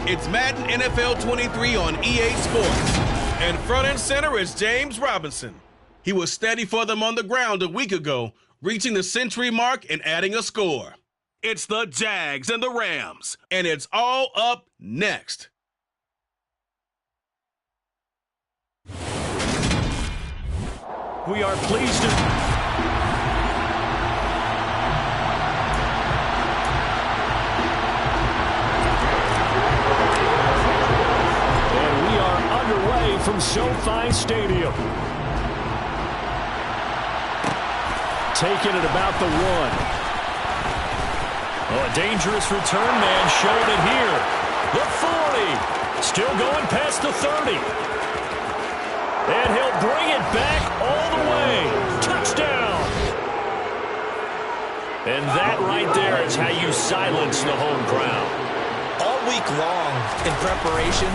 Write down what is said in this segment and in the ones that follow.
It's Madden NFL 23 on EA Sports. And front and center is James Robinson. He was steady for them on the ground a week ago, reaching the century mark and adding a score. It's the Jags and the Rams, and it's all up next. We are pleased to... from SoFi Stadium. Taking it about the 1. Oh, a dangerous return man showing it here. The 40. Still going past the 30. And he'll bring it back all the way. Touchdown. And that right there is how you silence the home crowd. All week long in preparation,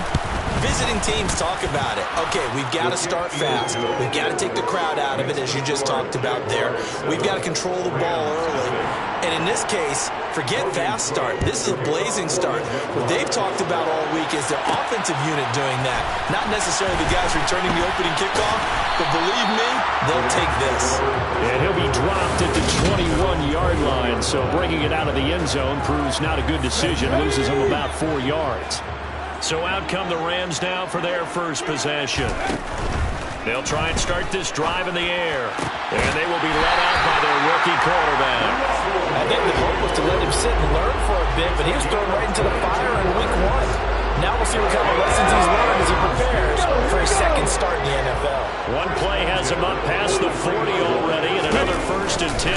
visiting teams talk about it. Okay, we've got to start fast. We've got to take the crowd out of it, as you just talked about there. We've got to control the ball early. And in this case, forget fast start. This is a blazing start. What they've talked about all week is their offensive unit doing that. Not necessarily the guys returning the opening kickoff, but believe me, they'll take this. And he'll be dropped at the 21-yard line, so bringing it out of the end zone proves not a good decision. Loses him about 4 yards. So out come the Rams now for their first possession. They'll try and start this drive in the air. And they will be let out by their rookie quarterback. I think the hope was to let him sit and learn for a bit, but he was thrown right into the fire in week 1. Now we'll see what kind of lessons he's learned as he prepares for his second start in the NFL. One play has him up past the 40 already, and another 1st and 10.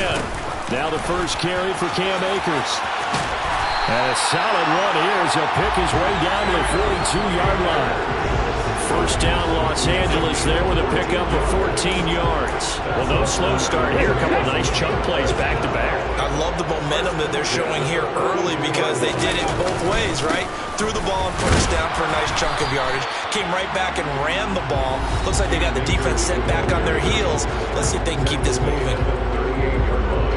Now the first carry for Cam Akers. And a solid run here as he'll pick his way down to the 42-yard line. First down, Los Angeles there with a pickup of 14 yards. Well, no slow start here. A couple of nice chunk plays back-to-back. I love the momentum that they're showing here early because they did it both ways, right? Threw the ball and first down for a nice chunk of yardage. Came right back and ran the ball. Looks like they got the defense set back on their heels. Let's see if they can keep this moving.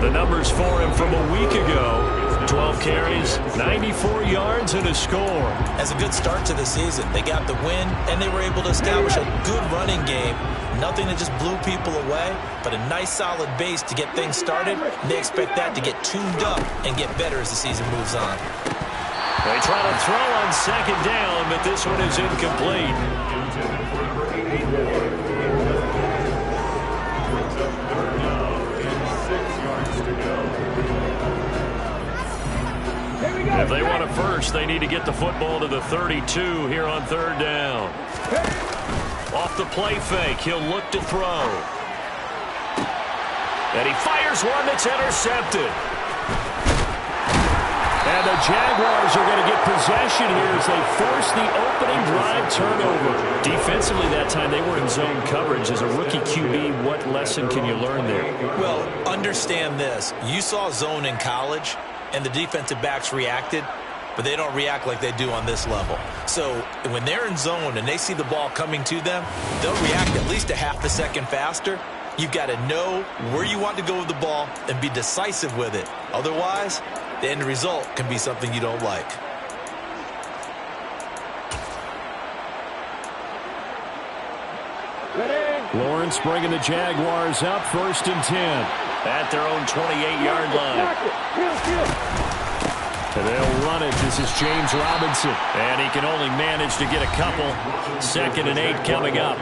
The numbers for him from a week ago. 12 carries, 94 yards, and a score. As a good start to the season, they got the win, and they were able to establish a good running game. Nothing that just blew people away, but a nice solid base to get things started. And they expect that to get tuned up and get better as the season moves on. They try to throw on second down, but this one is incomplete. If they want a first, they need to get the football to the 32 here on third down. Off the play fake, he'll look to throw. And he fires one that's intercepted. And the Jaguars are going to get possession here as they force the opening drive turnover. Defensively that time, they were in zone coverage. As a rookie QB, what lesson can you learn there? Well, understand this. You saw zone in college, and the defensive backs reacted, but they don't react like they do on this level. So when they're in zone and they see the ball coming to them, they'll react at least a half a second faster. You've got to know where you want to go with the ball and be decisive with it. Otherwise, the end result can be something you don't like. Lawrence bringing the Jaguars up, 1st and 10. At their own 28-yard line. And they'll run it. This is James Robinson. And he can only manage to get a couple. 2nd and 8 coming up.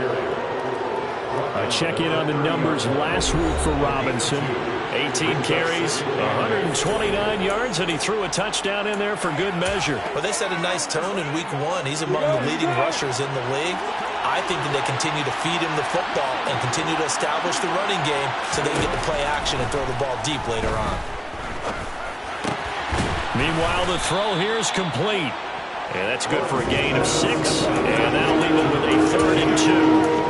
A check-in on the numbers last week for Robinson. 18 carries, 129 yards, and he threw a touchdown in there for good measure. Well, they set a nice tone in week 1. He's among the leading rushers in the league. I think that they continue to feed him the football and continue to establish the running game so they can get the play action and throw the ball deep later on. Meanwhile, the throw here is complete. And that's good for a gain of 6. And that'll leave them with a 3rd and 2.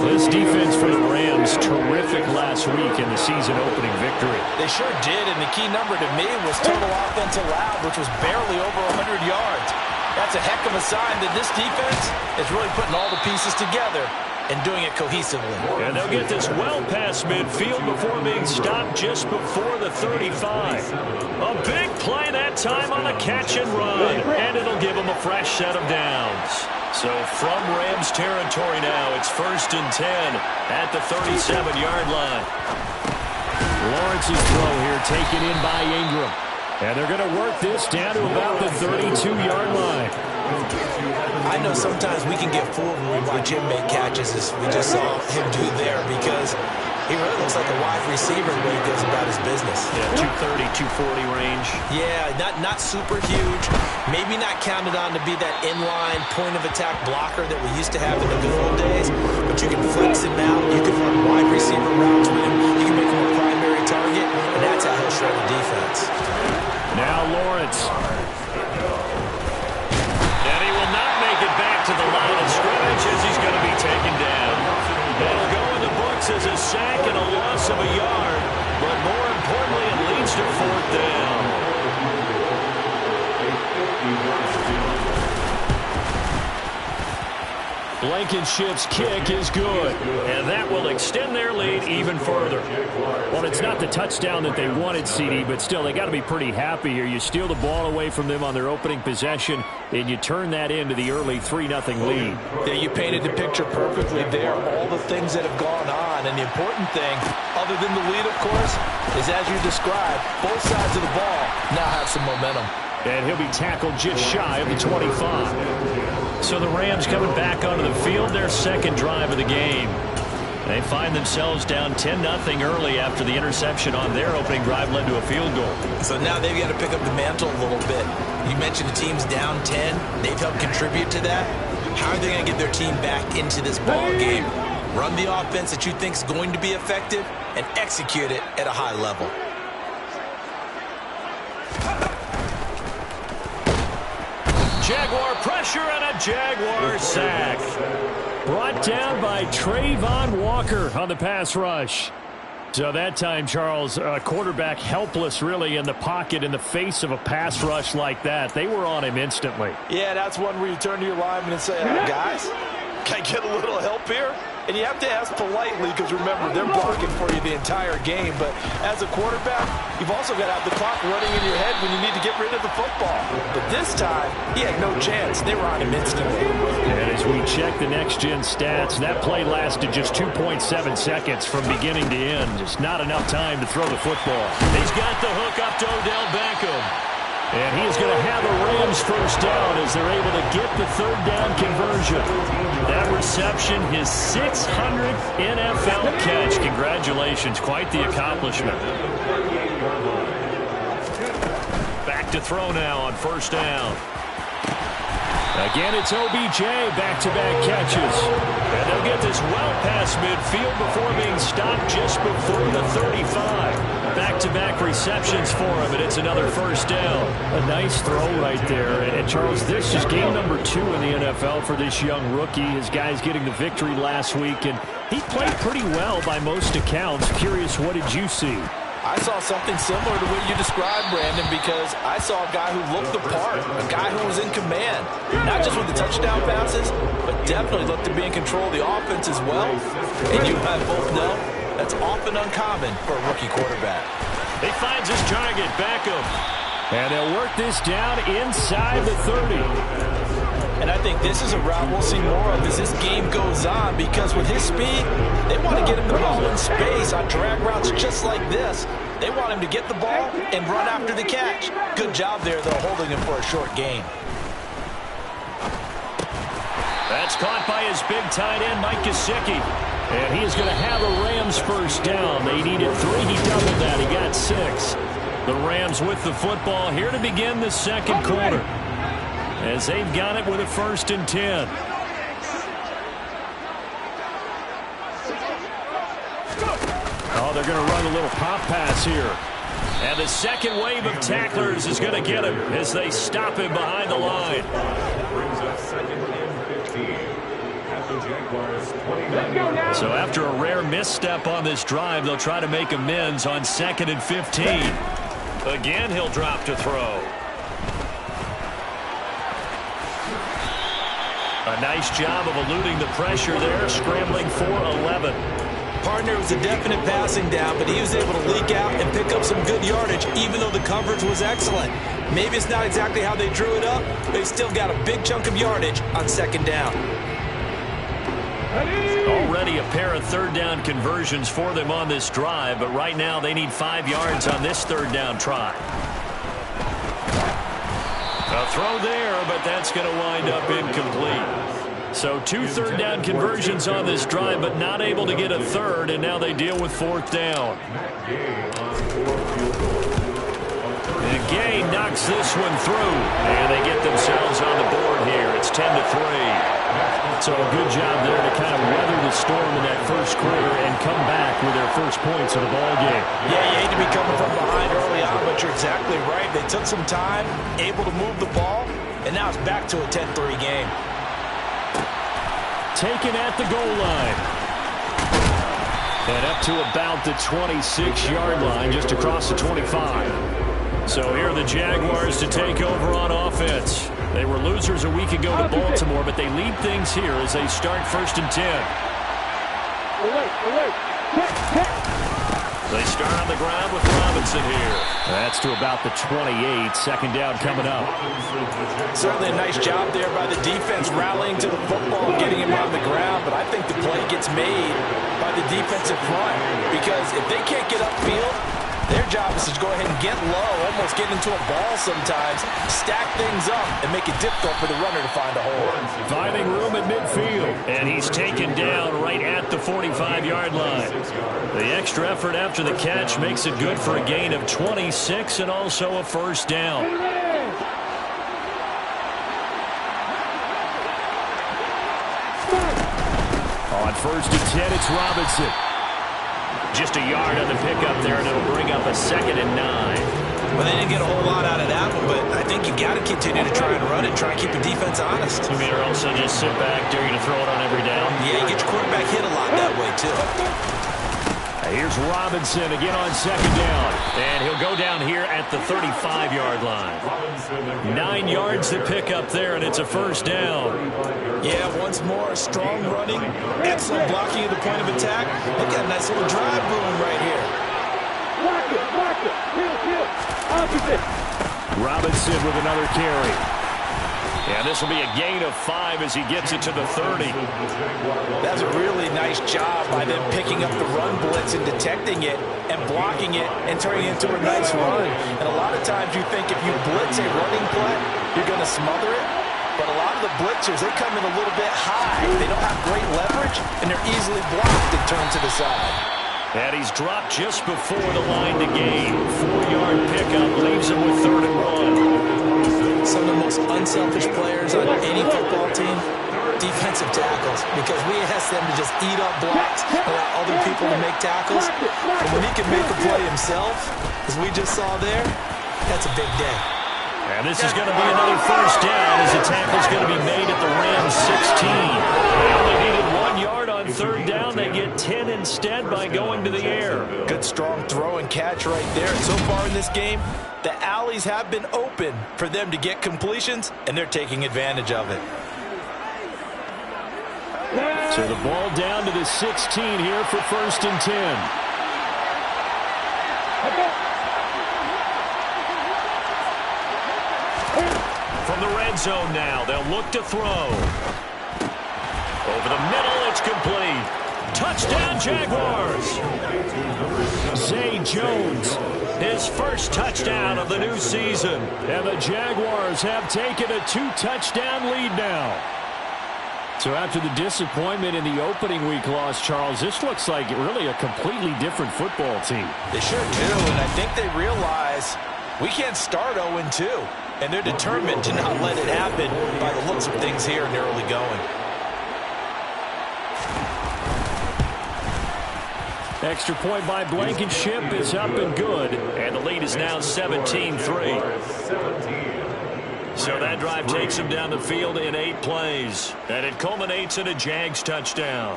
This defense for the Rams, terrific last week in the season-opening victory. They sure did, and the key number to me was total offense allowed, which was barely over 100 yards. That's a heck of a sign that this defense is really putting all the pieces together and doing it cohesively. And they'll get this well past midfield before being stopped just before the 35. A big play that time on a catch and run, and it'll give them a fresh set of downs. So from Rams territory now, it's 1st and 10 at the 37-yard line. Lawrence's throw here taken in by Ingram. And they're going to work this down to about the 32-yard line. I know sometimes we can get fooled when we watch him make catches, as we just saw him do there, because he really looks like a wide receiver when he goes about his business. Yeah, 230, 240 range. Yeah, not super huge. Maybe not counted on to be that inline point-of-attack blocker that we used to have in the good old days, but you can flex him out. You can run wide receiver routes with him. You can make him a primary target, and that's how he'll shred the defense. Now Lawrence. And he will not make it back to the line of scrimmage as he's going to be taken down. It'll go in the books as a sack and a loss of a yard, but more importantly, it leads to 4th down. Blankenship's kick is good, and that will extend their lead even further. Well, it's not the touchdown that they wanted, CD, but still, they got to be pretty happy here. You steal the ball away from them on their opening possession, and you turn that into the early 3-0 lead. Yeah, you painted the picture perfectly there, all the things that have gone on, and the important thing, other than the lead, of course, is as you described, both sides of the ball now have some momentum. And he'll be tackled just shy of the 25. So the Rams coming back onto the field, their second drive of the game. They find themselves down 10-0 early after the interception on their opening drive led to a field goal. So now they've got to pick up the mantle a little bit. You mentioned the team's down 10. They've helped contribute to that. How are they going to get their team back into this ball game? Run the offense that you think is going to be effective and execute it at a high level. Jaguar pressure and a Jaguar sack. Brought down by Trayvon Walker on the pass rush. So that time, Charles, quarterback helpless really in the pocket in the face of a pass rush like that. They were on him instantly. Yeah, that's one where you turn to your lineman and say, guys, can I get a little help here? And you have to ask politely because, remember, they're barking for you the entire game. But as a quarterback, you've also got to have the clock running in your head when you need to get rid of the football. But this time, he had no chance. They were on him instantly. And as we check the next-gen stats, that play lasted just 2.7 seconds from beginning to end. Just not enough time to throw the football. He's got the hook up to Odell Beckham. And he is going to have a Rams first down as they're able to get the third down conversion. That reception, his 600th NFL catch. Congratulations, quite the accomplishment. Back to throw now on first down. Again, it's OBJ, back-to-back catches. And they'll get this well past midfield before being stopped just before the 35. Back-to-back receptions for him, and it's another first down. A nice throw right there. And Charles, this is game number 2 in the NFL for this young rookie. His guys getting the victory last week, and he played pretty well by most accounts. Curious, what did you see? I saw something similar to what you described, Brandon, because I saw a guy who looked the part, a guy who was in command, not just with the touchdown passes, but definitely looked to be in control of the offense as well. And you and I both know that's often uncommon for a rookie quarterback. He finds his target, Beckham. And they'll work this down inside the 30. And I think this is a route we'll see more of as this game goes on, because with his speed, they want to get him the ball in space on drag routes just like this. They want him to get the ball and run after the catch. Good job there, though, holding him for a short gain. That's caught by his big tight end, Mike Gesicki. And he is going to have a Rams first down. They needed 3. He doubled that. He got 6. The Rams with the football here to begin the second quarter, as they've got it with a 1st and 10. Oh, they're going to run a little pop pass here. And the second wave of tacklers is going to get him as they stop him behind the line. So after a rare misstep on this drive, they'll try to make amends on 2nd and 15. Again, he'll drop to throw. A nice job of eluding the pressure there, scrambling for 11. Partner, was a definite passing down, but he was able to leak out and pick up some good yardage, even though the coverage was excellent. Maybe it's not exactly how they drew it up, but they still got a big chunk of yardage on second down. Already a pair of third down conversions for them on this drive, but right now they need 5 yards on this third down try. A throw there, but that's going to wind up incomplete. So 2 third down conversions on this drive, but not able to get a third, and now they deal with fourth down. And Gay knocks this one through, and they get themselves on the board here. It's 10-3. So a good job there to kind of weather the storm in that first quarter and come back with their first points of the ball game. Yeah, you hate to be coming from behind early on, but you're exactly right. They took some time, able to move the ball, and now it's back to a 10-3 game. Taken at the goal line. And up to about the 26-yard line, just across the 25. So here are the Jaguars to take over on offense. They were losers a week ago to Baltimore, but they lead things here as they start 1st and 10. They start on the ground with Robinson here. That's to about the 28. Second down coming up. Certainly a nice job there by the defense rallying to the football and getting him on the ground, but I think the play gets made by the defensive front because if they can't get upfield, their job is to go ahead and get low, almost get into a ball sometimes, stack things up, and make it difficult for the runner to find a hole. Finding room at midfield, and he's taken down right at the 45-yard line. The extra effort after the catch makes it good for a gain of 26 and also a first down. On 1st and 10, it's Robinson. Just a yard on the pickup there, and it'll bring up a 2nd and 9. Well, they didn't get a whole lot out of that one, but I think you got to continue to try and run it, try and keep the defense honest. You mean, or also just sit back, dare you to throw it on every down? Yeah, you get your quarterback hit a lot that way, too. Here's Robinson again on 2nd down, and he'll go down here at the 35-yard line. 9 yards to pick up there, and it's a first down. Yeah, once more, strong running, excellent blocking at the point of attack. Look at a nice little drive brewing right here. Block it, heel, opposite. Robinson with another carry. And this will be a gain of 5 as he gets it to the 30. That's a really nice job by them picking up the run blitz and detecting it and blocking it and turning it into a nice run. And a lot of times you think if you blitz a running play, you're going to smother it. But a lot of the blitzers, they come in a little bit high. They don't have great leverage, and they're easily blocked and turned to the side. And he's dropped just before the line to gain. 4-yard pickup leaves him with 3rd and 1. Some of the most unselfish players on any football team, defensive tackles, because we ask them to just eat up blocks, allow other people to make tackles. And when he can make a play himself, as we just saw there, that's a big day. And this is going to be another first down as the tackle's going to be made at the Rams 16. They only needed 1 yard on 3rd down. They get 10 instead by going to the air. Good strong throw and catch right there. And so far in this game, the alleys have been open for them to get completions, and they're taking advantage of it. So the ball down to the 16 here for 1st and 10. From the red zone now, they'll look to throw. Over the middle, it's complete. Touchdown, Jaguars. Zay Jones, his first touchdown of the new season. And the Jaguars have taken a 2-touchdown lead now. So after the disappointment in the opening week loss, Charles, this looks like really a completely different football team. They sure do, and I think they realize we can't start 0-2. And they're determined to not let it happen by the looks of things here in the early going. Extra point by Blankenship is up and good. And the lead is now 17-3. So that drive takes them down the field in 8 plays. And it culminates in a Jags touchdown.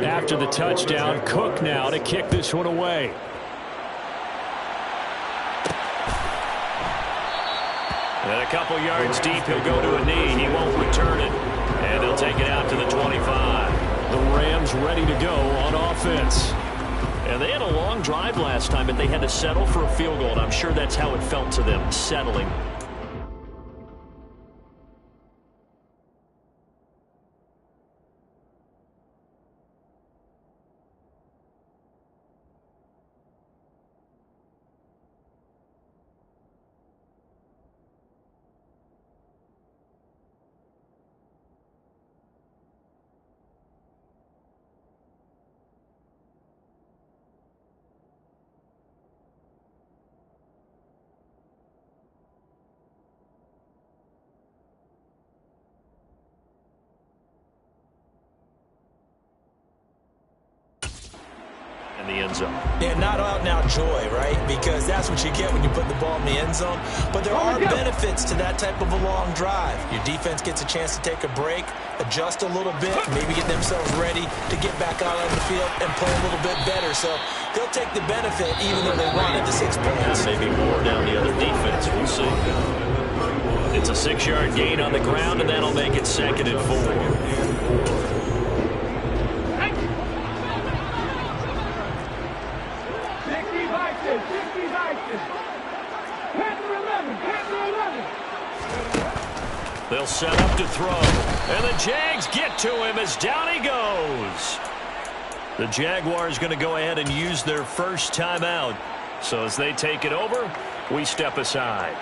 After the touchdown, Cook now to kick this one away. And a couple yards deep, he'll go to a knee. He won't return it. And they'll take it out to the 25. The Rams ready to go on offense. And they had a long drive last time, but they had to settle for a field goal. And I'm sure that's how it felt to them, settling. In the end zone. Yeah, not out-and-out joy, right? Because that's what you get when you put the ball in the end zone. But there are benefits to that type of a long drive. Your defense gets a chance to take a break, adjust a little bit, maybe get themselves ready to get back out on the field and play a little bit better. So they'll take the benefit even though they wanted the 6 points. Maybe more down the other defense. We'll see. It's a 6-yard gain on the ground, and that'll make it 2nd and 4. They'll set up to throw. And the Jags get to him as down he goes. The Jaguars going to go ahead and use their first timeout. So as they take it over, we step aside.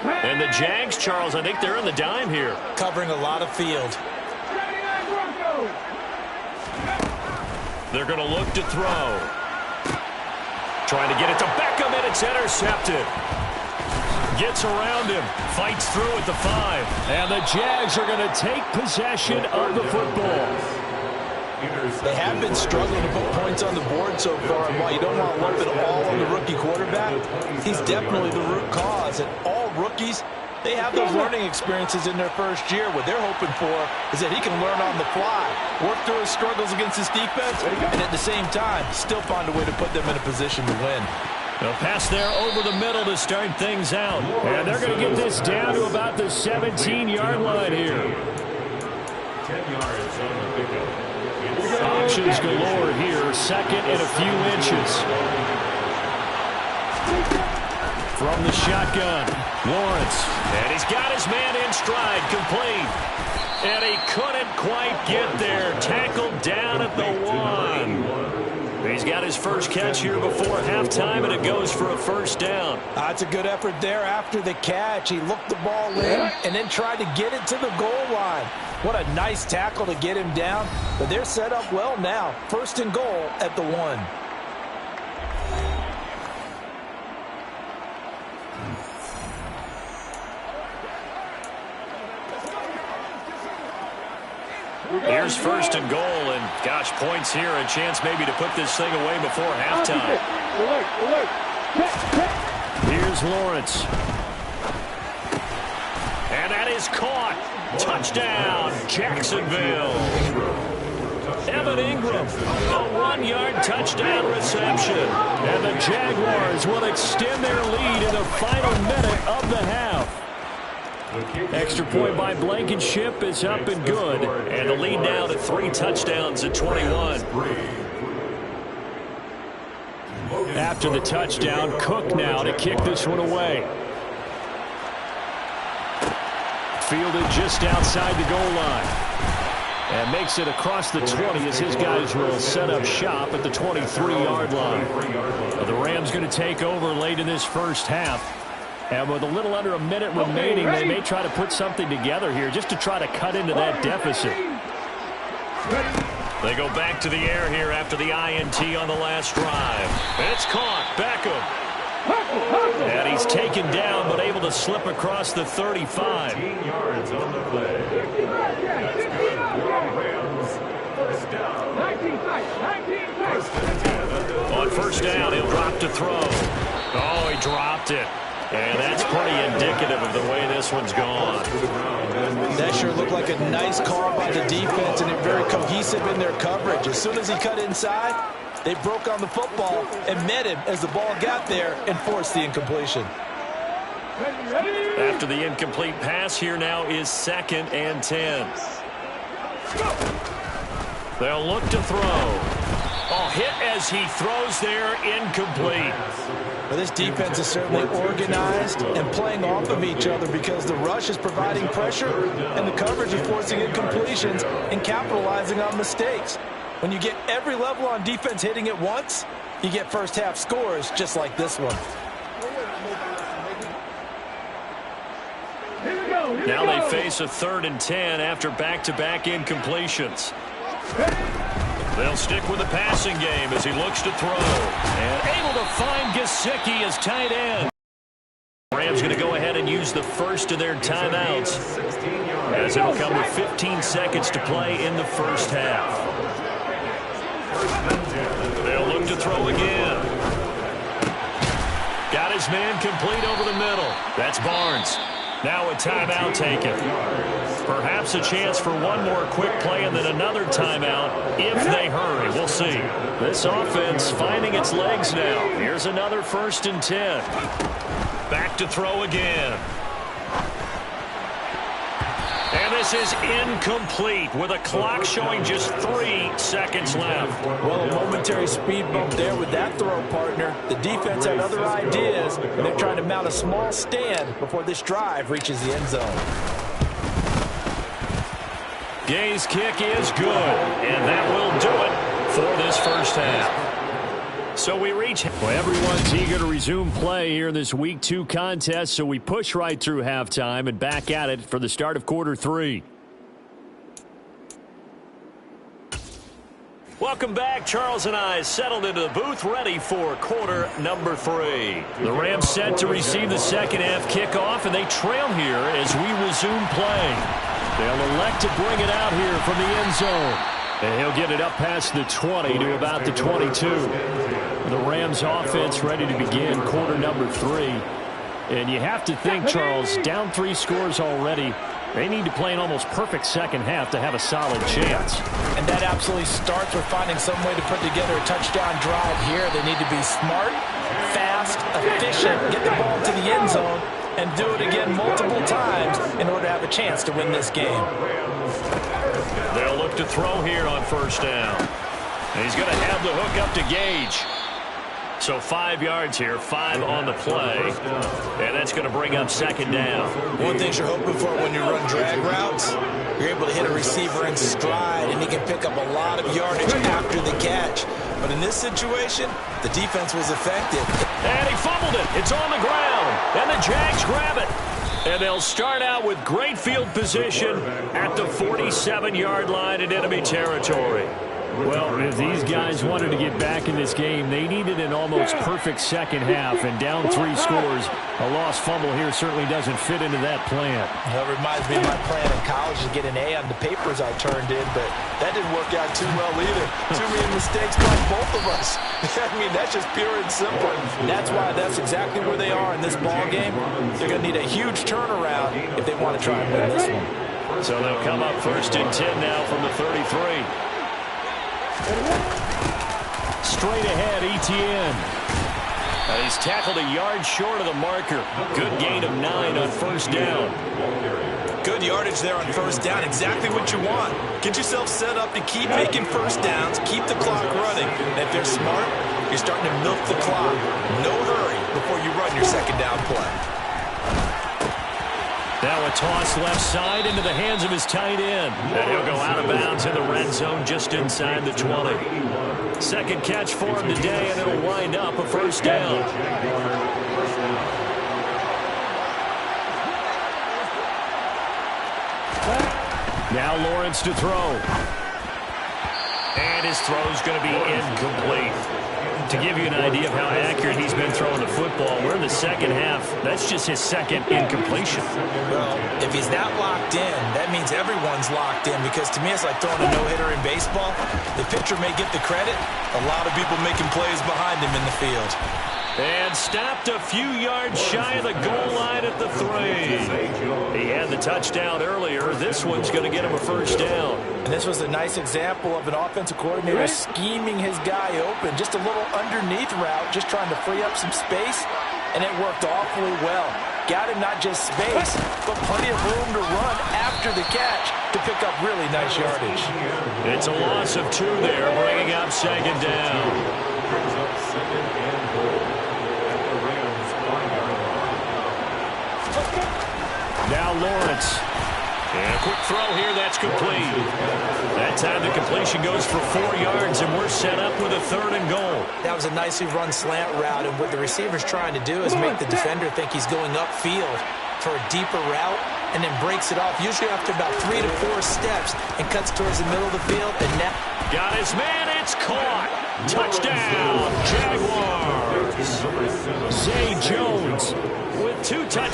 And the Jags, Charles, I think they're on the dime here. Covering a lot of field. They're going to look to throw. Trying to get it to Beckham, and it's intercepted. Gets around him, fights through at the 5. And the Jags are going to take possession of the football. They have been struggling to put points on the board so far. And while you don't want to lump it all on the rookie quarterback, he's definitely the root cause. And all rookies, they have those learning experiences in their first year. What they're hoping for is that he can learn on the fly, work through his struggles against his defense, and at the same time, still find a way to put them in a position to win. A pass there over the middle to start things out. And they're going to get this down to about the 17-yard line here. 10 yards on the pickup. Options galore here. 2nd and a few inches. From the shotgun, Lawrence. And he's got his man in stride, complete. And he couldn't quite get there. Tackled down at the 1. He's got his first catch here before halftime, and it goes for a first down. That's a good effort there after the catch. He looked the ball in and then tried to get it to the goal line. What a nice tackle to get him down. But they're set up well now. 1st and goal at the 1. Here's 1st and goal, and gosh, points here, a chance maybe to put this thing away before halftime. Here's Lawrence. And that is caught. Touchdown, Jacksonville. Evan Ingram, a 1-yard touchdown reception. And the Jaguars will extend their lead in the final minute of the half. Extra point by Blankenship is up and good. And the lead now to 3 touchdowns at 21. After the touchdown, Cook now to kick this one away. Fielded just outside the goal line. And makes it across the 20 as his guys will set up shop at the 23-yard line. The Rams going to take over late in this first half. And with a little under a minute remaining, they may try to put something together here just to try to cut into that deficit. They go back to the air here after the INT on the last drive. It's caught. Beckham. And he's taken down but able to slip across the 35. 15 yards on the play. First down. 19 On first down, he'll drop to throw. Oh, he dropped it. And that's pretty indicative of the way this one's gone. That sure looked like a nice call by the defense, and they're very cohesive in their coverage. As soon as he cut inside, They broke on the football and met him as the ball got there and forced the incompletion. After the incomplete pass, here now is 2nd and 10. They'll look to throw. Oh, hit as he throws there, incomplete. Well, this defense is certainly organized and playing off of each other because the rush is providing pressure and the coverage is forcing incompletions and capitalizing on mistakes. When you get every level on defense hitting at once, you get first half scores just like this one. Now they face a 3rd and 10 after back-to-back incompletions. They'll stick with the passing game as he looks to throw. And able to find Gesicki as tight end. Rams going to go ahead and use the first of their timeouts as it'll come with 15 seconds to play in the first half. They'll look to throw again. Got his man complete over the middle. That's Barnes. Now a timeout taken. Perhaps a chance for one more quick play and then another timeout if they hurry. We'll see. This offense finding its legs now. Here's another 1st and 10. Back to throw again. And this is incomplete with a clock showing just 3 seconds left. Well, a momentary speed bump there with that throw, partner. The defense had other ideas, and they're trying to mount a small stand before this drive reaches the end zone. Gay's kick is good, and that will do it for this first half. So we reach. Well, everyone's eager to resume play here in this Week 2 contest, so we push right through halftime and back at it for the start of quarter 3. Welcome back. Charles and I settled into the booth ready for quarter number 3. The Rams set to receive the second half kickoff, and they trail here as we resume play. They'll elect to bring it out here from the end zone. And he'll get it up past the 20 to about the 22. The Rams offense ready to begin quarter number 3. And you have to think, Charles, down 3 scores already. They need to play an almost perfect second half to have a solid chance. And that absolutely starts with finding some way to put together a touchdown drive here. They need to be smart, fast, efficient, get the ball to the end zone, and do it again multiple times in order to have a chance to win this game. They'll look to throw here on 1st down. And he's going to have the hook up to Gage. So 5 yards here, 5 on the play. And that's going to bring up 2nd down. One thing you're hoping for when you run drag routes, you're able to hit a receiver in stride, and he can pick up a lot of yardage after the catch. But in this situation, the defense was effective. And he fumbled it. It's on the ground. And the Jags grab it. And they'll start out with great field position at the 47-yard line in enemy territory. Well, if these guys wanted to get back in this game, they needed an almost perfect second half, and down 3 scores. A lost fumble here certainly doesn't fit into that plan. That reminds me of my plan in college to get an A on the papers I turned in, but that didn't work out too well either. Too many mistakes by both of us. I mean, that's just pure and simple. That's why that's exactly where they are in this ball game. They're going to need a huge turnaround if they want to try and win this one. So they'll come up 1st and 10 now from the 33. Straight ahead, Etienne. He's tackled a yard short of the marker. Good gain of 9 on 1st down. Good yardage there on 1st down. Exactly what you want. Get yourself set up to keep making 1st downs, keep the clock running. And if they're smart, you're starting to milk the clock. No hurry before you run your 2nd down play. Now a toss left side into the hands of his tight end. And he'll go out of bounds in the red zone just inside the 20. 2nd catch for him today, and it'll wind up a 1st down. Now Lawrence to throw. And his throw's going to be incomplete. To give you an idea of how accurate he's been throwing the football, we're in the second half. That's just his 2nd incompletion. Well, if he's not locked in, that means everyone's locked in, because to me it's like throwing a no-hitter in baseball. The pitcher may get the credit. A lot of people making plays behind him in the field. And stopped a few yards shy of the goal line at the 3. He had the touchdown earlier. This one's going to get him a first down. And this was a nice example of an offensive coordinator scheming his guy open. Just a little underneath route, just trying to free up some space, and it worked awfully well. Got him not just space, but plenty of room to run after the catch to pick up really nice yardage. It's a loss of 2 there, bringing up second down. Brings up second and goal at the Rams 5-yard line. Now Lawrence. And a quick throw here, that's complete. That time the completion goes for 4 yards, and we're set up with a 3rd and goal. That was a nicely run slant route, and what the receiver's trying to do is make the defender think he's going upfield for a deeper route, and then breaks it off, usually after about 3 to 4 steps, and cuts towards the middle of the field. And now got his man, it's caught. Touchdown, Jaguars. Zay Jones with 2 touchdowns.